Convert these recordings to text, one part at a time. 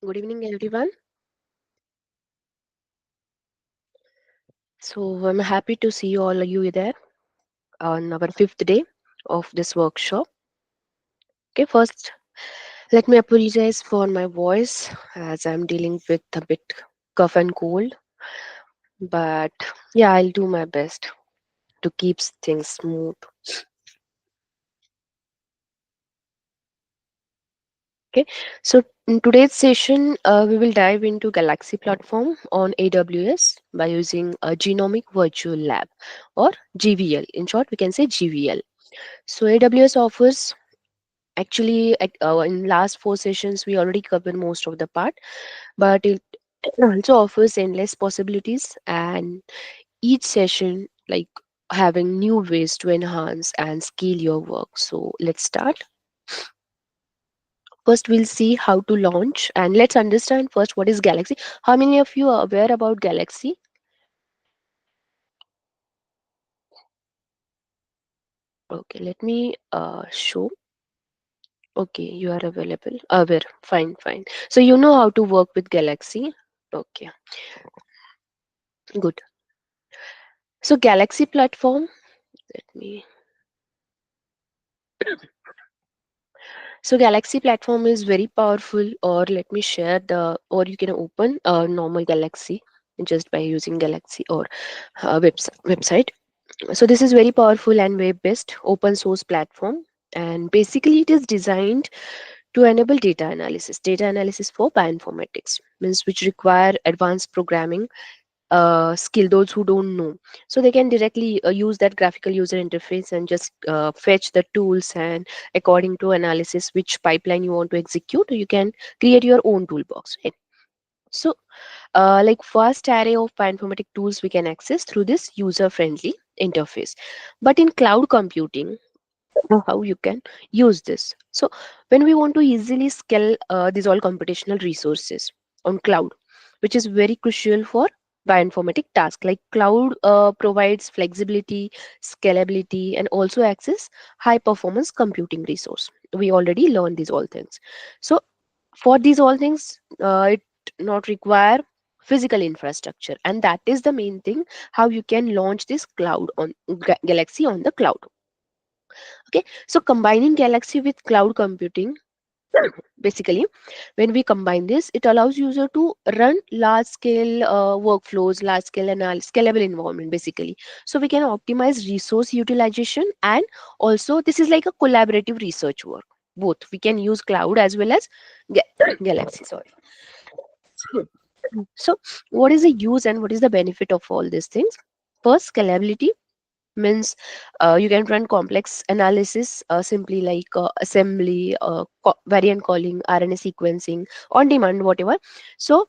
Good evening, everyone. So I'm happy to see all of you there on our fifth day of this workshop. Okay, first, let me apologize for my voice as I'm dealing with a bit cough and cold. But yeah, I'll do my best to keep things smooth. Okay, so in today's session, we will dive into Galaxy platform on AWS by using a Genomic Virtual Lab or GVL. In short, we can say GVL. So AWS offers actually in last four sessions we already covered most of the part, but it also offers endless possibilities, and each session like having new ways to enhance and scale your work. So let's start. First, we'll see how to launch, and let's understand first what is Galaxy. How many of you are aware about Galaxy? Okay, let me show. Okay, you are available. Aware. Fine, fine. So you know how to work with Galaxy. Okay, good. So Galaxy platform. Let me. So Galaxy platform is very powerful. Or let me share the. Or you can open a normal Galaxy just by using Galaxy or website. So this is very powerful and web-based open source platform, and basically it is designed to enable data analysis for bioinformatics, means which require advanced programming skill, those who don't know. So they can directly use that graphical user interface and just fetch the tools, and according to analysis which pipeline you want to execute, you can create your own toolbox, right? So like vast array of bioinformatic tools we can access through this user friendly interface. But in cloud computing, how you can use this. So when we want to easily scale these all computational resources on cloud, which is very crucial for bioinformatic tasks, like cloud provides flexibility, scalability, and also access high performance computing resource. We already learned these all things. So for these all things, it not require physical infrastructure, and that is the main thing how you can launch this cloud on Galaxy on the cloud. Okay, so combining Galaxy with cloud computing, basically when we combine this, it allows user to run large scale workflows, large scale and scalable environment basically. So we can optimize resource utilization, and also this is like a collaborative research work. Both we can use cloud as well as Galaxy, sorry. So what is the use and what is the benefit of all these things? First, scalability means you can run complex analysis simply like assembly, variant calling, RNA sequencing on demand, whatever. So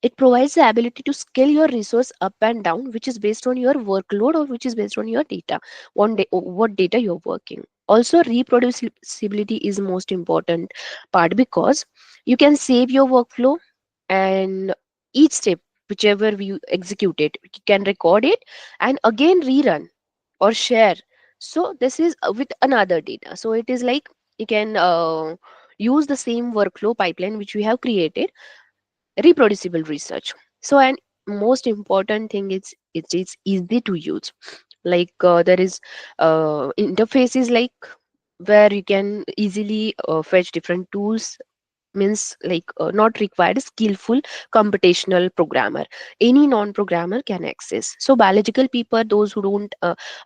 it provides the ability to scale your resource up and down, which is based on your workload or which is based on your data, what data you're working. Also, reproducibility is most important part, because you can save your workflow, and each step whichever you execute it, you can record it and again rerun or share. So this is with another data, so it is like you can use the same workflow pipeline which we have created, reproducible research. So, and most important thing is it is easy to use. Like there is interfaces like where you can easily fetch different tools, means like not required skillful computational programmer, any non-programmer can access. So biological people, those who don't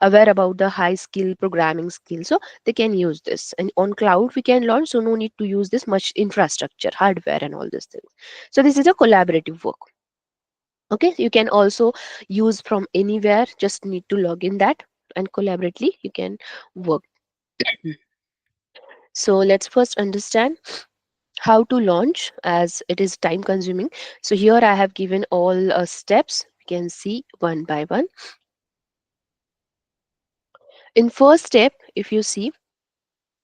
aware about the high skill programming skill, so they can use this, and on cloud we can launch, so no need to use this much infrastructure, hardware and all these things. So this is a collaborative work. Okay, so you can also use from anywhere, just need to log in that, and collaboratively you can work. So let's first understand how to launch, as it is time consuming. So here I have given all steps, you can see one by one. In first step, if you see,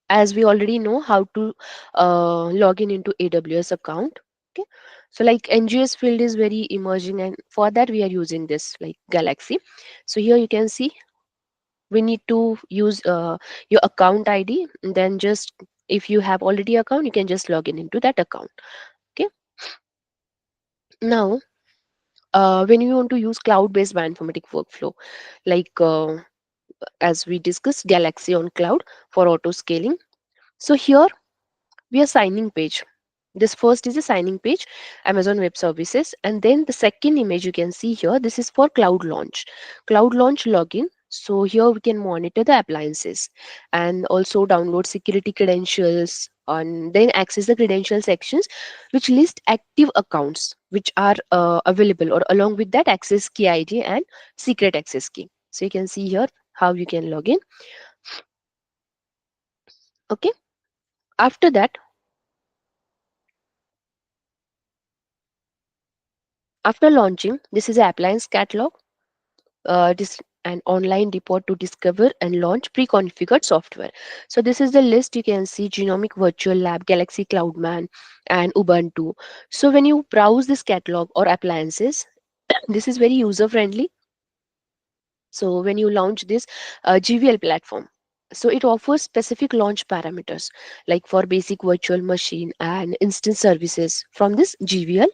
as we already know how to log in into AWS account. Okay, so like NGS field is very emerging, and for that we are using this like Galaxy. So here you can see we need to use your account ID, and then just if you have already account, you can just log in into that account. Okay, Now, when you want to use cloud-based bioinformatic workflow, like as we discussed, Galaxy on Cloud for auto scaling. So here we are signing page. This first is a signing page, Amazon Web Services, and then the second image you can see here, this is for cloud launch login. So here we can monitor the appliances and also download security credentials and then access the credential sections which list active accounts which are available, or along with that access key ID and secret access key. So you can see here how you can log in. Okay, after that, after launching, this is the appliance catalog. This an online report to discover and launch pre-configured software. So this is the list. You can see Genomic Virtual Lab, Galaxy Cloudman, and Ubuntu. So when you browse this catalog or appliances, this is very user friendly. So when you launch this GVL platform, so it offers specific launch parameters like for basic virtual machine and instance services from this GVL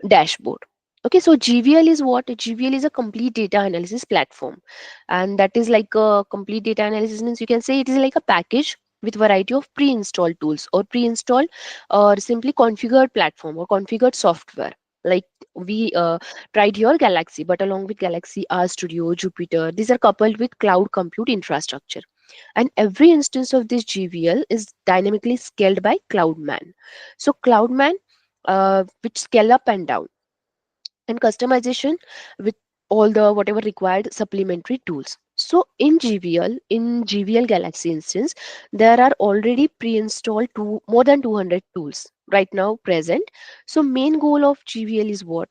dashboard. Okay, so GVL is what? GVL is a complete data analysis platform, and that is like a complete data analysis means you can say it is like a package with variety of pre-installed tools or pre-installed or simply configured platform or configured software. Like we tried here Galaxy, but along with Galaxy, RStudio, Jupyter, these are coupled with cloud compute infrastructure, and every instance of this GVL is dynamically scaled by Cloudman. So Cloudman, which scale up and down, and customization with all the whatever required supplementary tools. So in GVL Galaxy instance, there are already pre-installed more than 200 tools right now present. So main goal of GVL is what?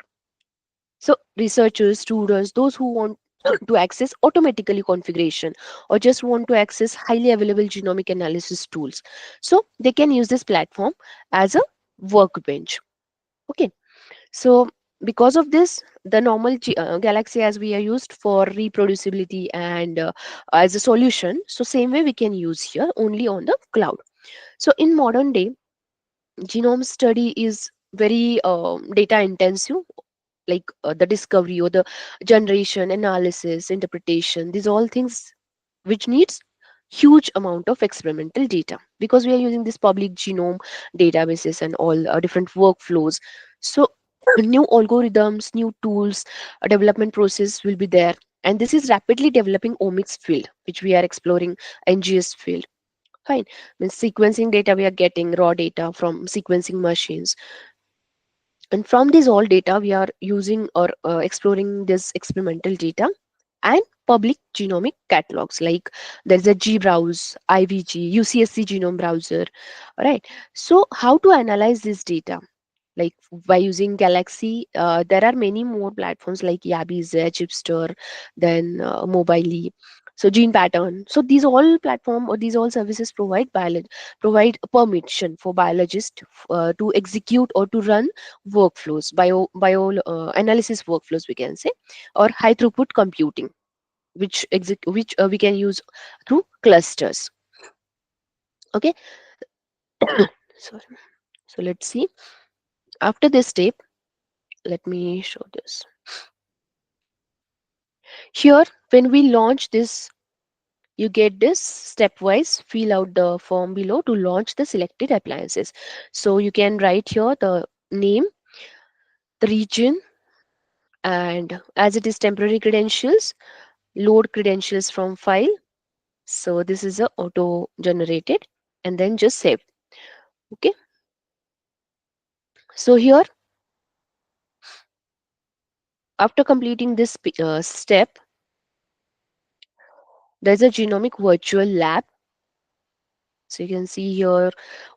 So researchers, students, those who want to access automatically configuration or just want to access highly available genomic analysis tools, so they can use this platform as a workbench. Okay, so because of this, the normal Galaxy as we are used for reproducibility and as a solution, so same way we can use here only on the cloud. So in modern day, genome study is very data intensive, like the discovery or the generation, analysis, interpretation, these all things which needs huge amount of experimental data because we are using this public genome databases and all different workflows. So new algorithms, new tools, a development process will be there, and this is rapidly developing omics field which we are exploring, NGS field. Fine, means sequencing data, we are getting raw data from sequencing machines, and from this all data we are using or exploring this experimental data and public genomic catalogs, like there's a gbrowse, IVG, UCSC genome browser. All right, so how to analyze this data? Like by using Galaxy, there are many more platforms like Yabiz, Chipster, then Mobile, so Gene Pattern. So these all platform or these all services provide permission for biologists to execute or to run workflows, bio analysis workflows we can say, or high throughput computing, which we can use through clusters. Okay, sorry. So let's see. After this step, let me show this. Here, when we launch this, you get this stepwise fill out the form below to launch the selected appliances. So you can write here the name, the region, and as it is temporary credentials, load credentials from file. So this is a auto generated, and then just save. Okay. So here, after completing this step, there's a genomic virtual lab. So you can see here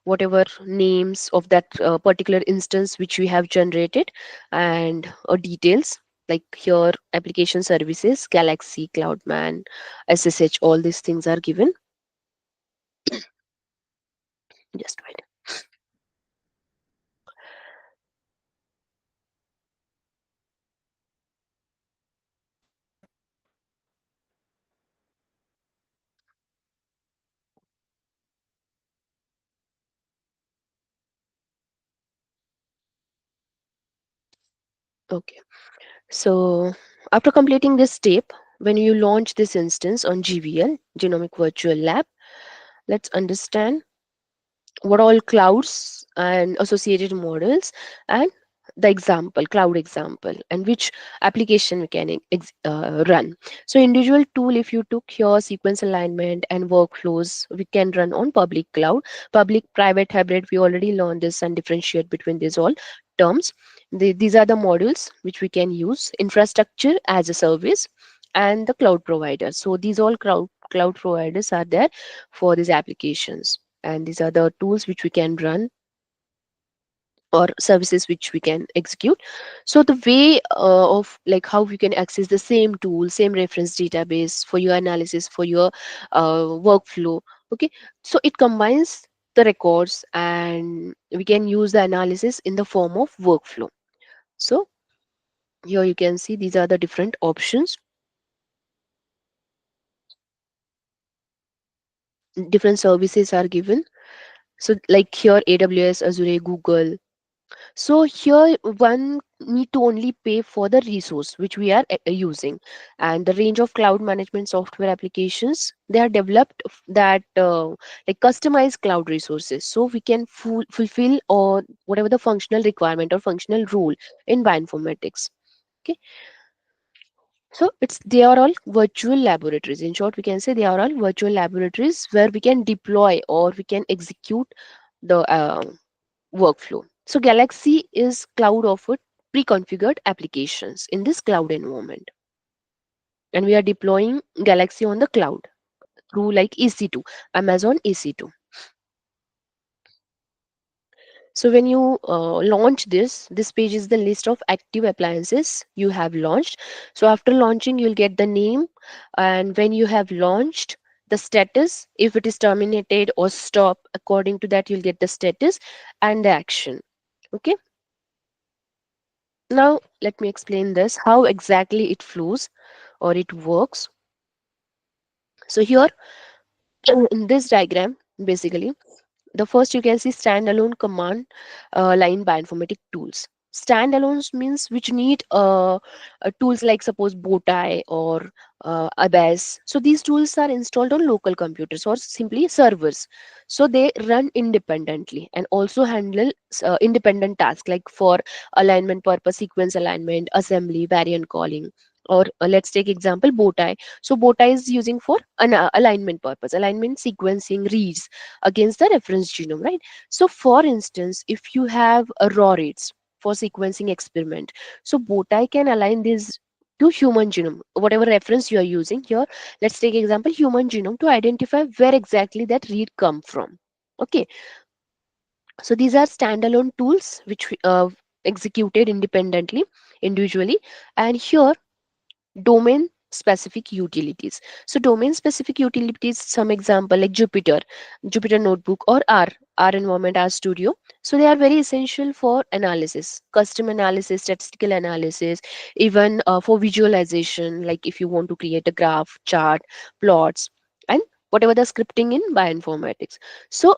whatever names of that particular instance which we have generated, and details like here application services, Galaxy, Cloudman, SSH, all these things are given. Just wait. Okay. So after completing this step, when you launch this instance on GVL, Genomic Virtual Lab, let's understand what all clouds and associated models and the example cloud example and which application we can run. So individual tool, if you took your sequence alignment and workflows, we can run on public cloud, public private hybrid. We already learned this and differentiate between these all terms. These are the modules which we can use: infrastructure as a service and the cloud provider. So these all cloud providers are there for these applications, and these are the tools which we can run or services which we can execute. So the way of like how we can access the same tool, same reference database for your analysis, for your workflow. Okay, so it combines the records and we can use the analysis in the form of workflow. So here you can see these are the different options. Different services are given. So like here AWS, Azure, Google. So here one need to only pay for the resource which we are using, and the range of cloud management software applications they are developed that like customized cloud resources, so we can fulfill or whatever the functional requirement or functional rule in bioinformatics. Okay, so it's they are all virtual laboratories. In short, we can say they are all virtual laboratories where we can deploy or we can execute the workflow. So Galaxy is cloud offered pre-configured applications in this cloud environment. And we are deploying Galaxy on the cloud through like EC2, Amazon EC2. So when you launch this page is the list of active appliances you have launched. So after launching, you'll get the name, and when you have launched, the status, if it is terminated or stop, according to that, you'll get the status and the action. Okay. Now, let me explain this how exactly it flows or it works. So, here in this diagram, basically, the first you can see standalone command line bioinformatic tools. Standalones means which need tools like suppose Bowtie or AWS. So these tools are installed on local computers or simply servers. So they run independently and also handle independent tasks like for alignment purpose, sequence alignment, assembly, variant calling. Or let's take example Bowtie. So Bowtie is using for an alignment purpose, alignment sequencing reads against the reference genome, right? So for instance, if you have a raw reads for sequencing experiment, so Bowtie can align this to human genome, whatever reference you are using here. Let's take example human genome to identify where exactly that read come from. Okay, so these are standalone tools which we, executed independently, individually, and here domain specific utilities. So domain specific utilities, some example like Jupyter Notebook or R environment, R Studio. So they are very essential for analysis, custom analysis, statistical analysis, even for visualization, like if you want to create a graph, chart, plots, and whatever the scripting in bioinformatics. So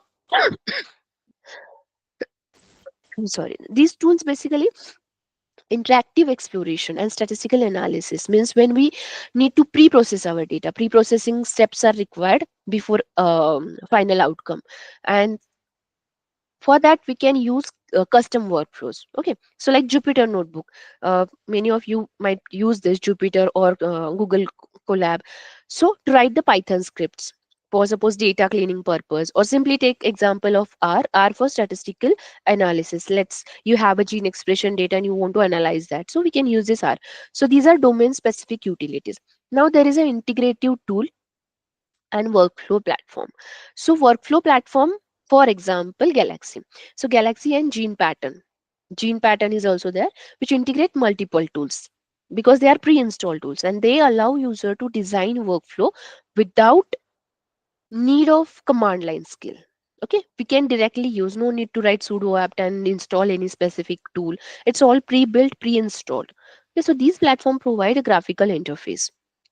I'm sorry, these tools basically interactive exploration and statistical analysis means when we need to pre-process our data, pre-processing steps are required before final outcome, and for that we can use custom workflows. Okay, so like Jupyter Notebook, many of you might use this Jupyter or Google Colab, so to write the Python scripts for suppose data cleaning purpose, or simply take example of R for statistical analysis. Let's you have a gene expression data and you want to analyze that, so we can use this R. So these are domain specific utilities. Now there is an integrative tool and workflow platform. So workflow platform, for example, Galaxy. So Galaxy and Gene Pattern. Gene Pattern is also there, which integrate multiple tools because they are pre-installed tools and they allow user to design workflow without need of command line skill. Okay, we can directly use, no need to write sudo apt and install any specific tool. It's all pre-built, pre-installed. Okay, so these platform provide a graphical interface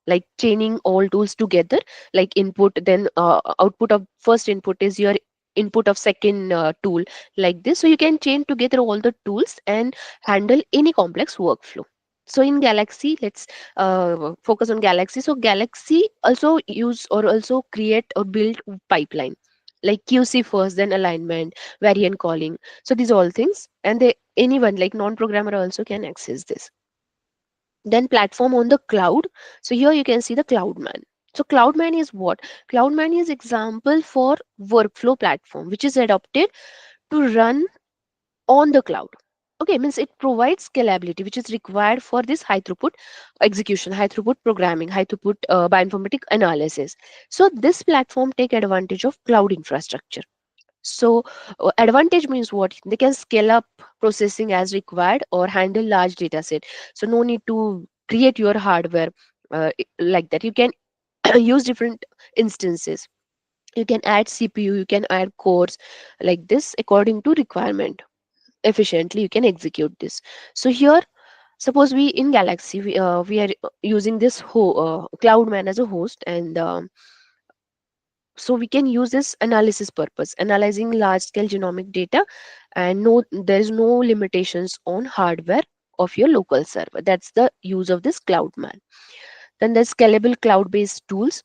like chaining all tools together, like input then output of first input is your input of second tool like this. So you can chain together all the tools and handle any complex workflow. So in Galaxy, let's focus on Galaxy. So Galaxy also use or also create or build pipeline like QC first, then alignment, variant calling. So these all things, and they anyone like non-programmer also can access this. Then platform on the cloud. So here you can see the Cloudman. So Cloudman is what? Cloudman is example for workflow platform which is adopted to run on the cloud. Okay, means it provides scalability which is required for this high throughput execution, high throughput programming, high throughput bioinformatic analysis. So this platform take advantage of cloud infrastructure. So advantage means what? They can scale up processing as required or handle large data set. So no need to create your hardware like that. You can use different instances. You can add CPU, you can add cores like this according to requirement. Efficiently, you can execute this. So here, suppose we in Galaxy we are using this Cloudman as a host, and so we can use this analysis purpose, analyzing large scale genomic data, and no, there is no limitations on hardware of your local server. That's the use of this Cloudman. Then there's scalable cloud based tools.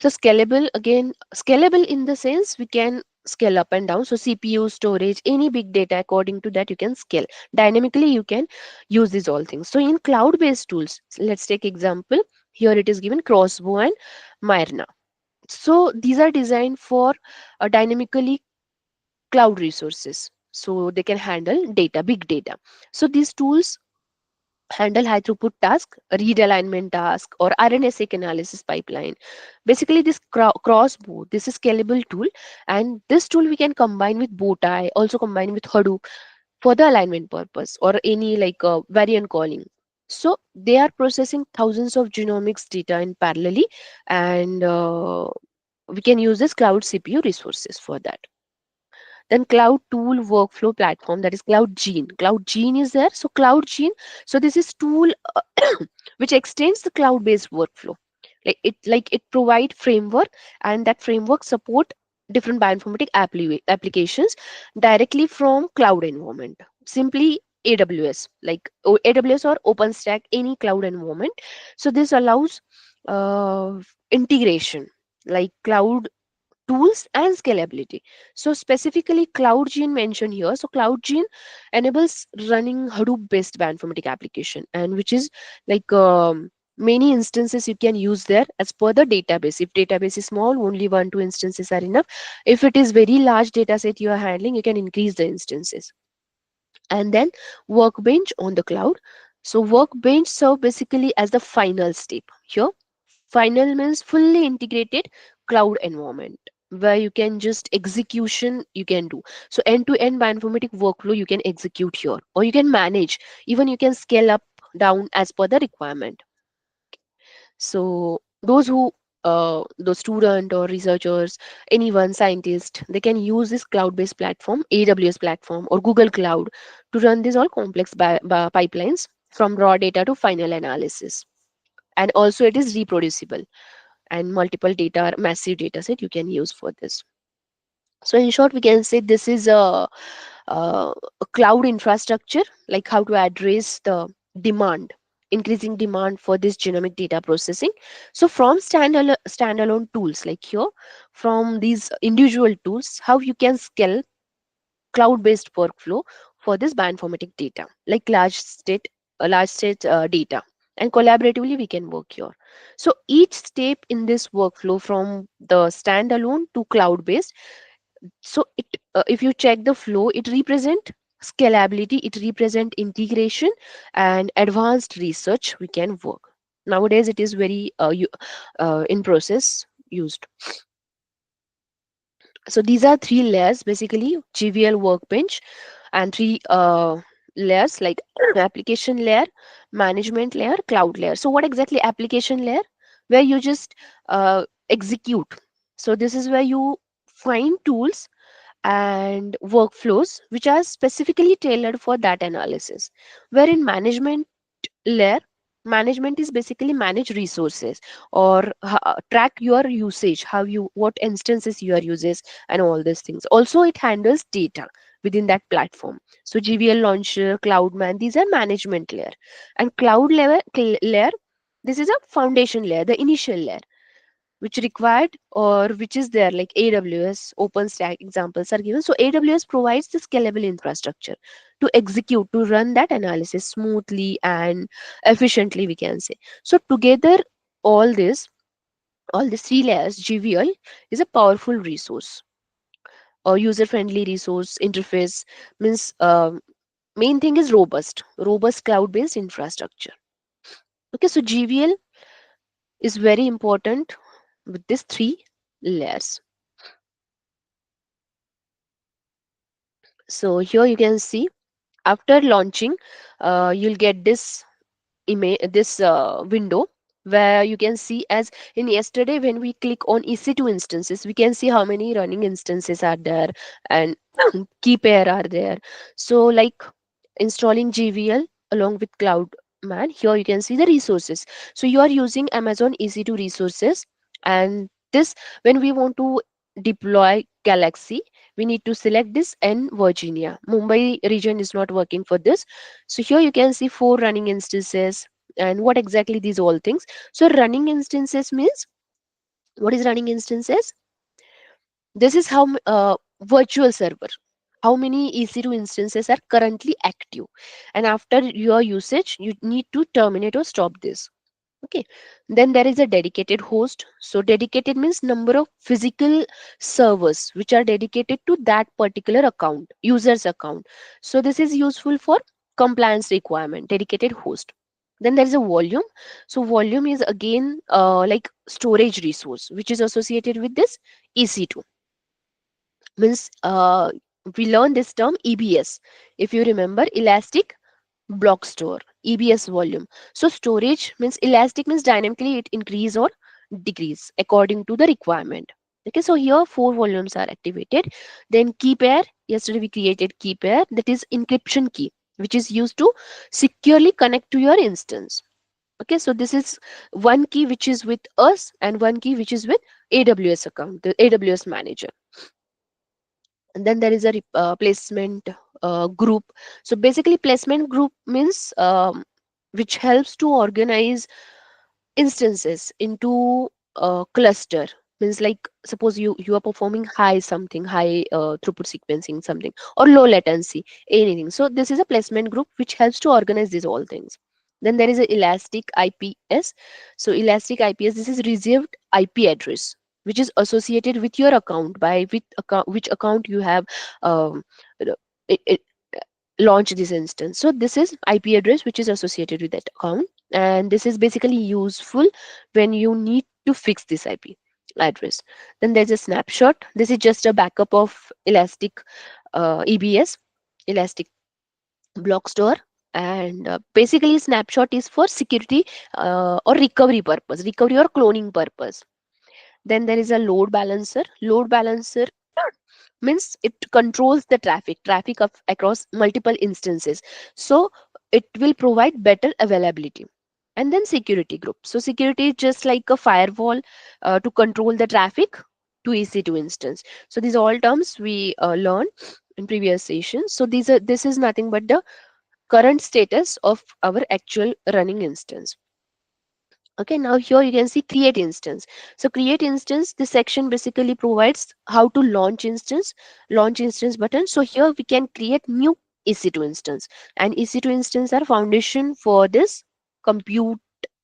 So scalable, again, scalable in the sense we can scale up and down. So CPU, storage, any big data, according to that you can scale. Dynamically you can use these all things. So in cloud-based tools, let's take example. Here it is given Crossbow and Myrna. So these are designed for dynamically cloud resources. So they can handle data, big data. So these tools handle high throughput task, read alignment task, or RNA-seq analysis pipeline. Basically, this crossbow, this is scalable tool, and this tool we can combine with Bowtie, also combine with Hadoop for the alignment purpose or any like variant calling. So they are processing thousands of genomics data in parallelly, and we can use this cloud CPU resources for that. Then cloud tool workflow platform, that is Cloud Gene. Cloud Gene is there. So Cloud Gene, so this is tool which extends the cloud based workflow. Like it provide framework, and that framework support different bioinformatic applications directly from cloud environment. Simply AWS, like AWS or OpenStack, any cloud environment. So this allows uh, integration like cloud tools and scalability. So specifically CloudGene mentioned here. So CloudGene enables running Hadoop based bioinformatic application, and which is like many instances you can use there as per the database. If database is small, only 1 2 instances are enough. If it is very large data set you are handling, you can increase the instances. And then Workbench on the cloud. So Workbench serve basically as the final step here. Final means fully integrated cloud environment where you can just execution you can do. So end to end bioinformatic workflow you can execute here, or you can manage. Even you can scale up down as per the requirement. So those who those student or researchers, anyone scientist, they can use this cloud-based platform, AWS platform or Google Cloud, to run these all complex pipelines from raw data to final analysis. And also it is reproducible, and multiple data, massive data set you can use for this. So in short, we can say this is a cloud infrastructure, like how to address the demand, increasing demand for this genomic data processing. So from standalone tools like here, from these individual tools, how you can scale cloud-based workflow for this bioinformatic data, like large state data, and collaboratively we can work here. So each step in this workflow from the standalone to cloud-based, so it if you check the flow, it represent scalability, it represent integration and advanced research we can work. Nowadays it is very in process used. So these are three layers basically: GVL workbench, and three layers like application layer, management layer, cloud layer. So what exactly application layer? Where you just execute. So this is where you find tools and workflows which are specifically tailored for that analysis. Where in management layer, Management is basically manage resources or track your usage, how you, what instances you are uses, and all these things. Also it handles data within that platform. So GVL launcher, cloudman, these are management layer. And cloud layer, this is a foundation layer, the initial layer, which required or which is there, like AWS, OpenStack examples are given. So AWS provides the scalable infrastructure to execute, to run that analysis smoothly and efficiently, we can say. So together, all this, all these three layers, GVL is a powerful resource or user-friendly resource interface. Means main thing is robust cloud-based infrastructure. Okay, so GVL is very important with these three layers. So here you can see after launching, you'll get this image, this window where you can see, as in yesterday when we click on EC2 instances, we can see how many running instances are there and key pair are there. So like installing GVL along with Cloudman, here you can see the resources. So you are using Amazon EC2 resources, and this, when we want to deploy Galaxy, we need to select this in Virginia. Mumbai region is not working for this. So here you can see 4 running instances, and what exactly these all things. So running instances means, what is running instances? This is how virtual server, how many EC2 instances are currently active, and after your usage you need to terminate or stop this. Okay, then there is a dedicated host. So dedicated means number of physical servers which are dedicated to that particular account, user's account. So this is useful for compliance requirement, dedicated host. Then there is a volume. So volume is again like storage resource which is associated with this EC2. Means we learned this term EBS, if you remember, elastic block store, EBS volume. So storage means elastic means dynamically it increase or decrease according to the requirement. Okay, so here 4 volumes are activated. Then key pair, yesterday we created key pair, that is encryption key, which is used to securely connect to your instance. Okay, so this is one key which is with us and one key which is with AWS account, the AWS manager. And then there is a placement group. So basically placement group means which helps to organize instances into a cluster. Means like suppose you are performing high something, high throughput sequencing something, or low latency anything. So this is a placement group which helps to organize these all things. Then there is a elastic IPS. So elastic IPS, this is reserved IP address which is associated with your account, by with account, which account you have um, it, it, launch this instance. So this is IP address which is associated with that account, and this is basically useful when you need to fix this IP address. Then there's a snapshot. This is just a backup of elastic EBS, elastic block store. And basically snapshot is for security or recovery purpose, recovery or cloning purpose. Then there is a load balancer. Load balancer means it controls the traffic of across multiple instances. So it will provide better availability. And then security group. So security is just like a firewall to control the traffic to EC2 instance. So these all terms we learned in previous sessions. So this is nothing but the current status of our actual running instance. Okay, now here you can see create instance. So create instance, this section basically provides how to launch instance button. So here we can create new EC2 instance, and EC2 instance are foundation for this compute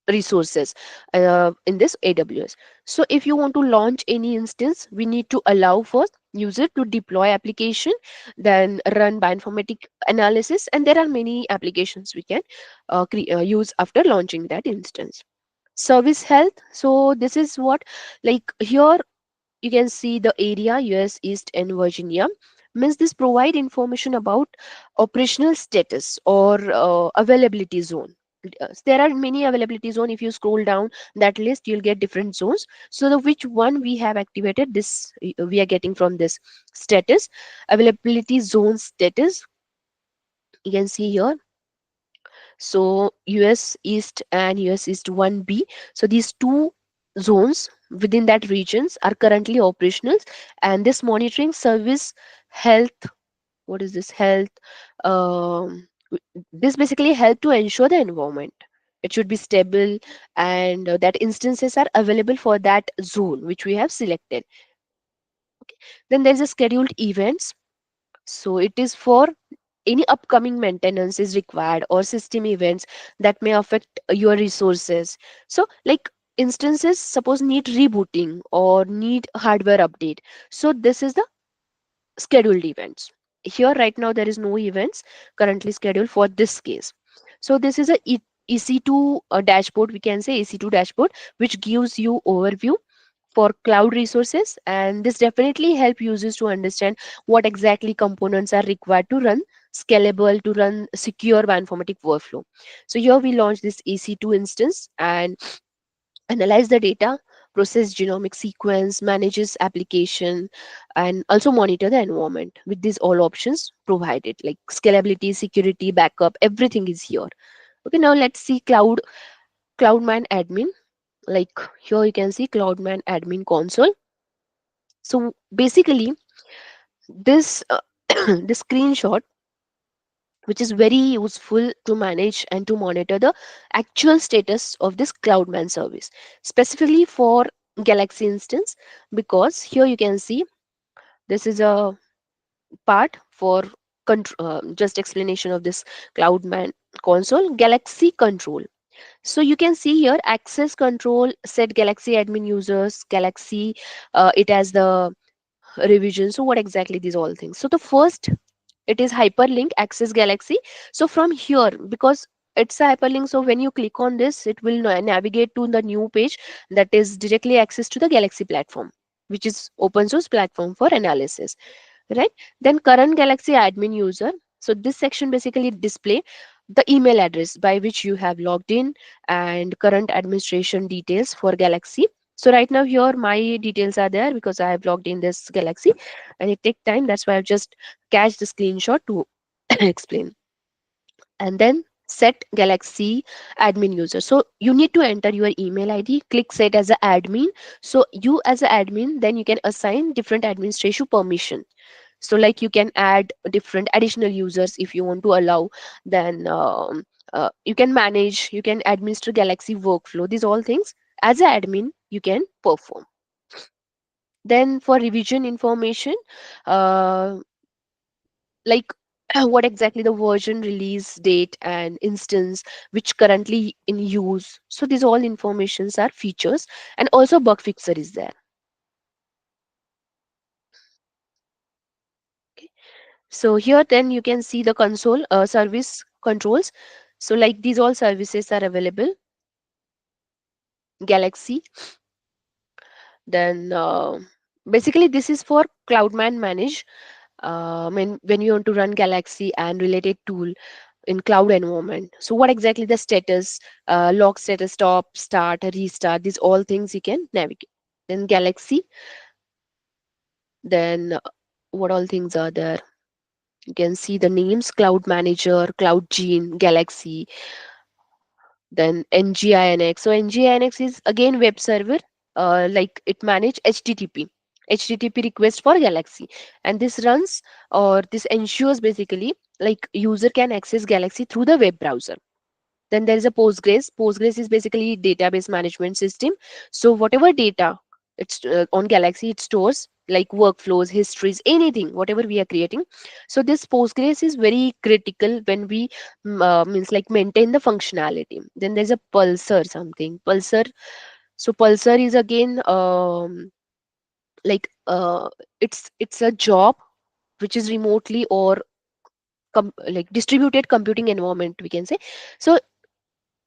resources in this AWS. So if you want to launch any instance, we need to allow for user to deploy application, then run bioinformatic analysis, and there are many applications we can use after launching that instance. Service health. So this is what, like here you can see the area US East and Virginia. Means this provide information about operational status or availability zone. There are many availability zone. If you scroll down that list, you'll get different zones. So the which one we have activated, this we are getting from this status, availability zone status, you can see here. So US East and US East 1B. So these two zones within that regions are currently operational, and this monitoring service health, what is this health, this basically help to ensure the environment, it should be stable, and that instances are available for that zone which we have selected. Then there's a scheduled events. So it is for any upcoming maintenance is required or system events that may affect your resources. So like instances suppose need rebooting or need hardware update. So this is the scheduled events. Here right now there is no events currently scheduled for this case. So this is a EC2 dashboard, we can say EC2 dashboard, which gives you overview for cloud resources, and this definitely help users to understand what exactly components are required to run scalable, to run secure bioinformatic workflow. So here we launch this EC2 instance and analyze the data, process genomic sequence, manages application, and also monitor the environment with these all options provided like scalability, security, backup, everything is here. Okay, now let's see cloudman admin. Like here you can see cloudman admin console. So basically this this screenshot, which is very useful to manage and to monitor the actual status of this cloudman service, specifically for galaxy instance, because here you can see this is a part for just explanation of this cloudman console galaxy control. So you can see here access control, set galaxy admin users, galaxy, it has the revision. So what exactly these all things? So the first, it is hyperlink access galaxy. So from here, because it's a hyperlink, so when you click on this it will navigate to the new page that is directly access to the galaxy platform, which is open source platform for analysis, right? Then current galaxy admin user. So this section basically display the email address by which you have logged in and current administration details for galaxy. So right now here my details are there because I have logged in this galaxy, and it take time, that's why I've just catch the screenshot to explain. And then set galaxy admin user. So you need to enter your email id, click set as an admin. So you as an admin, then you can assign different administration permission. So like you can add different additional users if you want to allow. Then you can manage, you can administer galaxy workflow, these all things as an admin you can perform. Then for revision information, uh, like what exactly the version, release date, and instance which currently in use. So these all informations are features, and also bug fixer is there. Okay. So here then you can see the console service controls. So like these all services are available galaxy. Then basically this is for cloudman manage, when you want to run galaxy and related tool in cloud environment. So what exactly the status, log status, stop, start, restart, these all things you can navigate. Then galaxy, then what all things are there, you can see the names cloud manager, cloud gene, galaxy. Then nginx, so nginx is again web server, like it manage http request for galaxy, and this runs, or this ensures basically like user can access galaxy through the web browser. Then there is a postgres is basically database management system. So whatever data it's on galaxy, it stores like workflows, histories, anything whatever we are creating. So this postgres is very critical when we means like maintain the functionality. Then there's a pulsar, something pulsar. So pulsar is again like it's a job which is remotely or like distributed computing environment, we can say. So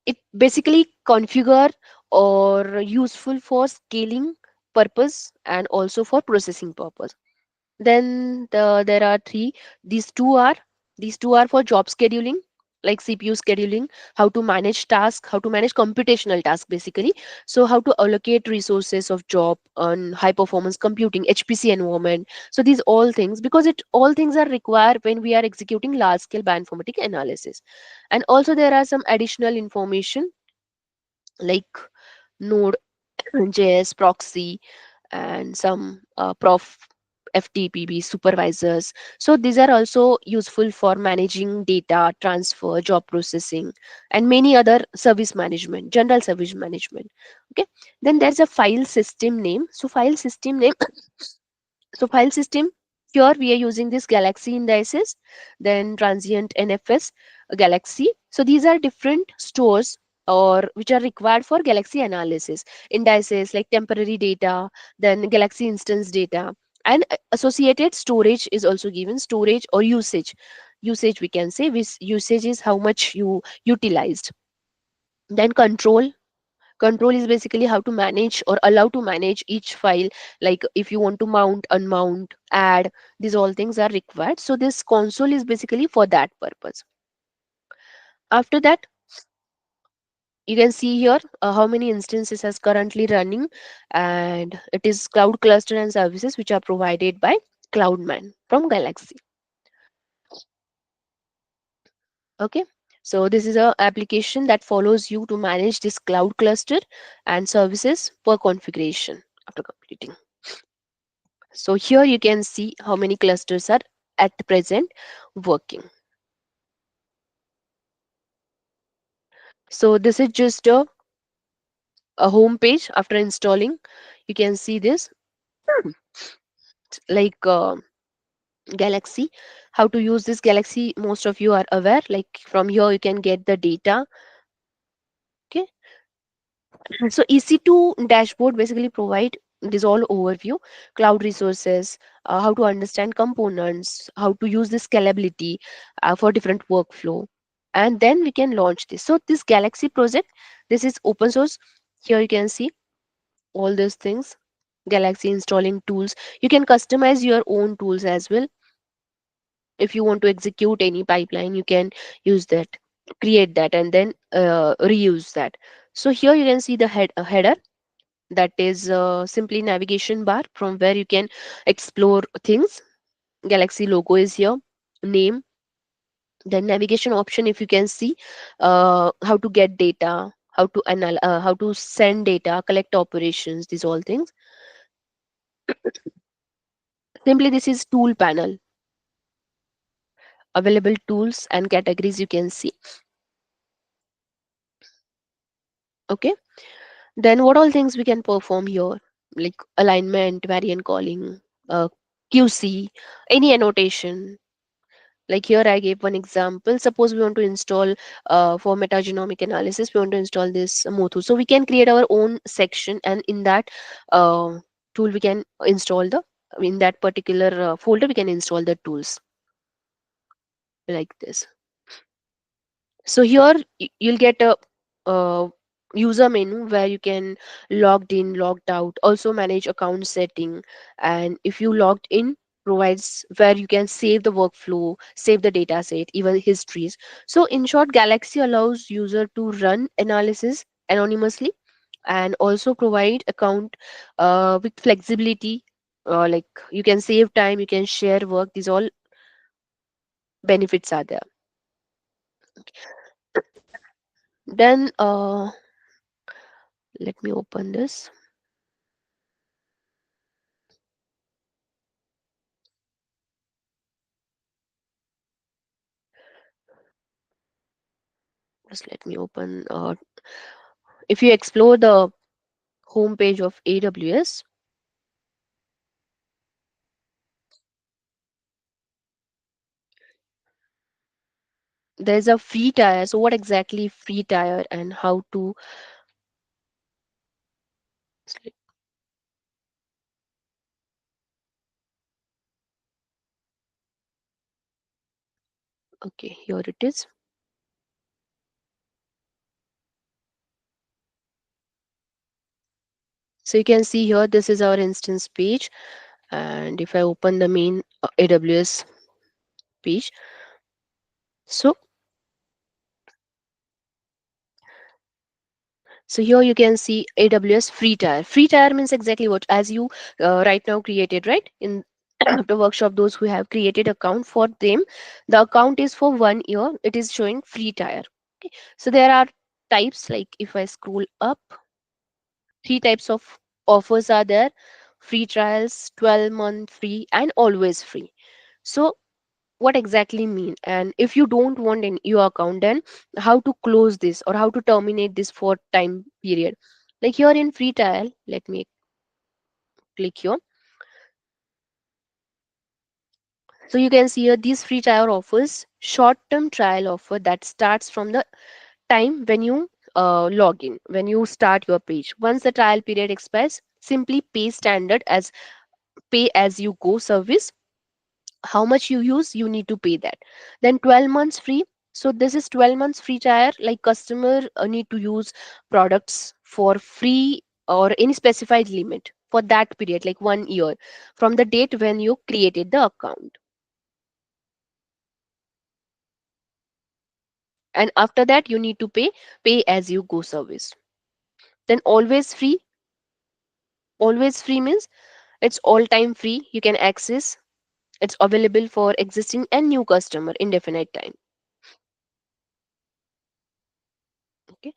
it basically configure or useful for scaling purpose and also for processing purpose. Then there are three, these two are these two are for job scheduling. like CPU scheduling, how to manage tasks, how to manage computational tasks basically. So how to allocate resources of job on high performance computing, HPC environment. So these all things, because it all things are required when we are executing large scale bioinformatic analysis. And also there are some additional information like node JS proxy and some prof FTPB supervisors. So these are also useful for managing data transfer, job processing, and many other service management, general service management. Okay. Then there's a file system name. So file system name. So file system, here we are using this Galaxy indices, then transient NFS Galaxy. So these are different stores or which are required for Galaxy analysis. Indices like temporary data, then Galaxy instance data, and associated storage is also given, storage or usage. Usage we can say, which usage is how much you utilized. Then control is basically how to manage or allow to manage each file, like if you want to mount, unmount, add, these all things are required. So this console is basically for that purpose. After that, you can see here how many instances is currently running, and it is cloud cluster and services which are provided by Cloudman from Galaxy. Okay, so this is a application that follows you to manage this cloud cluster and services per configuration after completing. So here you can see how many clusters are at present working. So this is just a home page after installing. You can see this like Galaxy. How to use this Galaxy, most of you are aware. Like from here you can get the data. Okay. So EC2 dashboard basically provide this all overview, cloud resources, how to understand components, how to use the scalability for different workflow, and then we can launch this. So this Galaxy project, this is open source. Here you can see all these things. Galaxy installing tools. You can customize your own tools as well. If you want to execute any pipeline, you can use that, create that, and then reuse that. So here you can see the header, that is simply navigation bar from where you can explore things. Galaxy logo is here, name, then navigation option. If you can see how to get data, how to send data, collect operations, these all things. Simply this is tool panel, available tools and categories you can see. Okay, then what all things we can perform here, like alignment, variant calling, uh, QC, any annotation. Like here I gave one example. Suppose we want to install for metagenomic analysis, we want to install this Mothu. So we can create our own section, and in that tool we can install the, in that particular folder we can install the tools like this. So here you'll get a user menu where you can logged in, logged out, also manage account setting, and if you logged in, provides where you can save the workflow, save the data set, even histories. So in short, Galaxy allows user to run analysis anonymously and also provide account with flexibility. Like you can save time, you can share work. These all benefits are there. Then let me open this. Just let me open. If you explore the homepage of AWS, there's a free tier. So what exactly free tier and how to? Okay, here it is. So you can see here, this is our instance page. And if I open the main AWS page, so So here you can see AWS free tier. Free tier means exactly what as you right now created, right? In the workshop, those who have created account for them, the account is for 1 year. It is showing free tier. Okay. So there are types, like if I scroll up, three types of offers are there: free trials, 12-month free, and always free. So what exactly mean, and if you don't want in your account, then how to close this or how to terminate this for time period. Like here in free trial, let me click here. So you can see here these free trial offers short term trial offer that starts from the time when you log in, when you start your page. Once the trial period expires, simply pay standard as pay as you go service. How much you use, you need to pay that. Then 12 months free. So this is 12 months free trial, like customer need to use products for free or any specified limit for that period, like 1 year from the date when you created the account. And after that you need to pay as you go service. Then always free means it's all time free, you can access. It's available for existing and new customer indefinite time. Okay.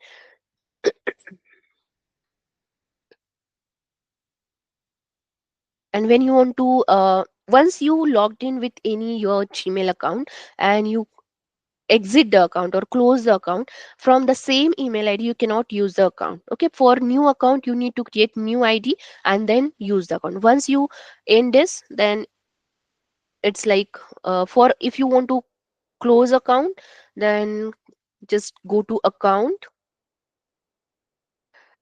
And when you want to once you logged in with any your Gmail account and you exit the account or close the account, from the same email ID you cannot use the account. Okay, for new account you need to create new ID and then use the account. Once you end this, then it's like for if you want to close account, then just go to account.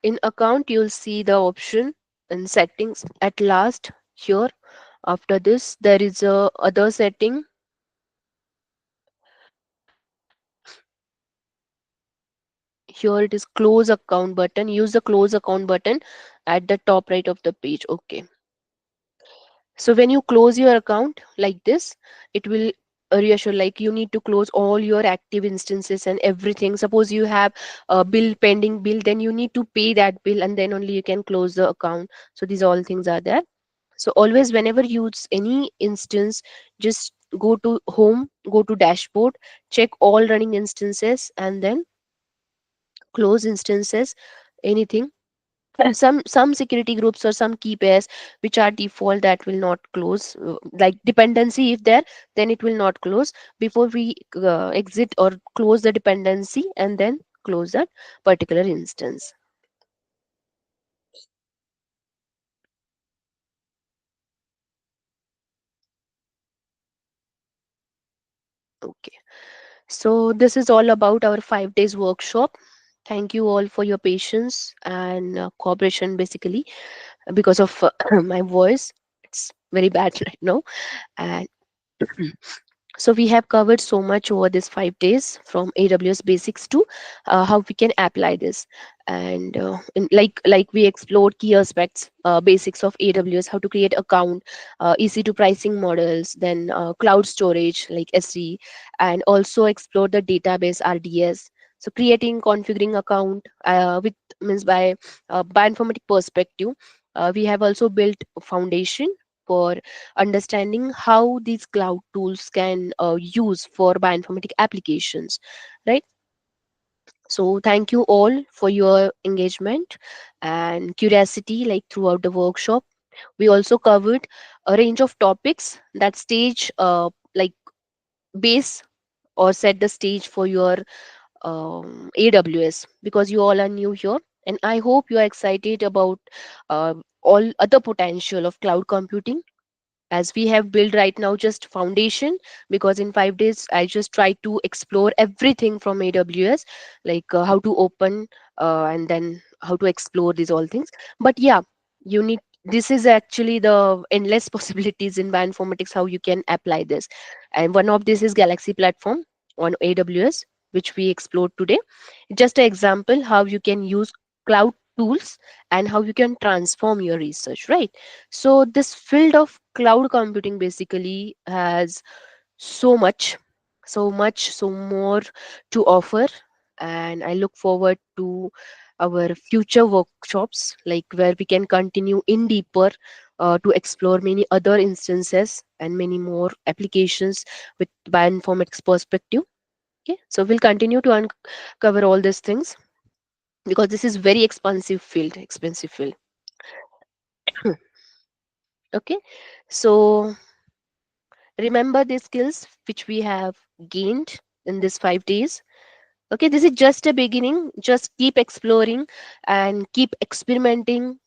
In account you'll see the option in settings at last here. After this there is a other setting. Here it is close account button. Use the close account button at the top right of the page. Okay. So when you close your account like this, it will reassure like you need to close all your active instances and everything. Suppose you have a bill pending bill, then you need to pay that bill and then only you can close the account. So these all things are there. So always whenever you use any instance, just go to home, go to dashboard, check all running instances and then close instances, anything. Some security groups or some key pairs which are default, that will not close, like dependency if there, then it will not close before we exit or close the dependency and then close that particular instance. Okay, so this is all about our 5 days workshop. Thank you all for your patience and cooperation, basically because of my voice, it's very bad right now. And so we have covered so much over this 5 days, from AWS basics to how we can apply this. And like we explored key aspects, basics of AWS, how to create account, EC2 pricing models, then cloud storage like S3, and also explore the database RDS. So creating, configuring account with means by bioinformatic perspective. We have also built a foundation for understanding how these cloud tools can use for bioinformatic applications, right? So thank you all for your engagement and curiosity, like throughout the workshop. We also covered a range of topics that stage like base or set the stage for your AWS, because you all are new here, and I hope you are excited about all other potential of cloud computing, as we have built right now just foundation. Because in 5 days I just try to explore everything from AWS, like how to open and then how to explore these all things. But yeah, you need, this is actually the endless possibilities in bioinformatics, how you can apply this. And one of this is Galaxy platform on AWS, which we explored today. Just an example how you can use cloud tools and how you can transform your research, right? So this field of cloud computing basically has so much, so much, so more to offer, and I look forward to our future workshops, like where we can continue in deeper to explore many other instances and many more applications with bioinformatics perspective. Okay, so we'll continue to uncover all these things because this is very expensive field. Okay, so remember the skills which we have gained in these 5 days. Okay, this is just a beginning. Just keep exploring and keep experimenting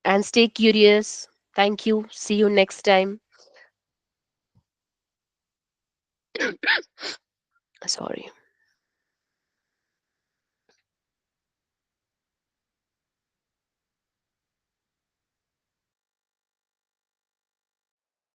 and stay curious. Thank you. See you next time. Sorry.